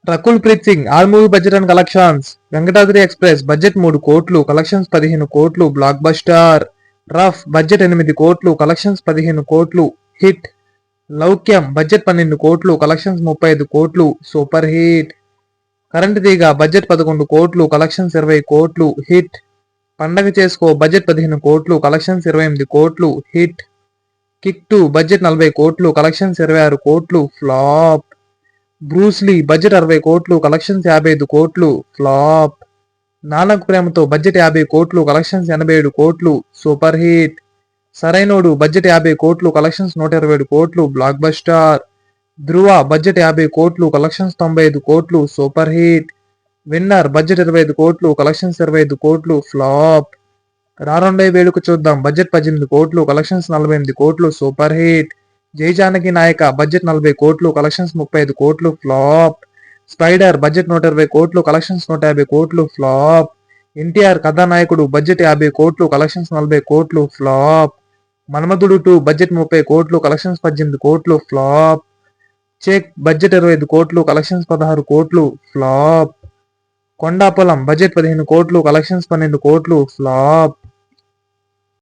Rakul Preet Singh all movie budget and collections. Venkatadri express budget 3 కోట్లు, collections 15 కోట్లు, block buster. Rough budget 8 కోట్లు, collections 15 కోట్లు, hit. లౌక్యం budget 12 కోట్లు, కలెక్షన్స్ 35 కోట్లు, సూపర్ హిట్. కరెంట్ తీగ బడ్జెట్ 11 కోట్లు, కలెక్షన్స్ 20 కోట్లు, హిట్. పండగ చేసుకో బడ్జెట్ 15 కోట్లు, కలెక్షన్స్ 28 కోట్లు, హిట్. కిక్ 2 బడ్జెట్ 40 కోట్లు, కలెక్షన్స్ 26 కోట్లు, ఫ్లాప్. బ్రూస్లీ బడ్జెట్ 60 కోట్లు, కలెక్షన్స్ 55 కోట్లు, ఫ్లాప్. నానక్ ప్రేమతో బడ్జెట్ 50 కోట్లు, కలెక్షన్స్ 87 కోట్లు, సూపర్ హిట్. సరైనోడు బడ్జెట్ 50 కోట్లు, కలెక్షన్స్ 127 కోట్లు, బ్లాక్ బస్టర్. ధ్రువ బడ్జెట్ 50 కోట్లు, కలెక్షన్స్ 95 కోట్లు, సూపర్ హిట్. విన్నర్ బడ్జెట్ 25 కోట్లు, కలెక్షన్స్ 25 కోట్లు, ఫ్లాప్. రానుండే వేడుక చూద్దాం బడ్జెట్ 18 కోట్లు, కలెక్షన్స్ 48 కోట్లు, సూపర్ హిట్. జై జానకి నాయక బడ్జెట్ 40 కోట్లు, కలెక్షన్స్ 35 కోట్లు, ఫ్లాప్. స్పైడర్ బడ్జెట్ 120 కోట్లు, కలెక్షన్స్ 150 కోట్లు, ఫ్లాప్. ఎన్టీఆర్ కథానాయకుడు బడ్జెట్ 50 కోట్లు, కలెక్షన్స్ 40 కోట్లు, ఫ్లాప్. మన్మధుడు 2 బడ్జెట్ 30 కోట్లు, కలెక్షన్స్ 18 కోట్లు, ఫ్లాప్. చెక్ బడ్జెట్ 25 కోట్లు, కలెక్షన్స్ 16 కోట్లు, ఫ్లాప్. కొండాపొలం బడ్జెట్ 15 కోట్లు, కలెక్షన్స్ 12 కోట్లు, ఫ్లాప్.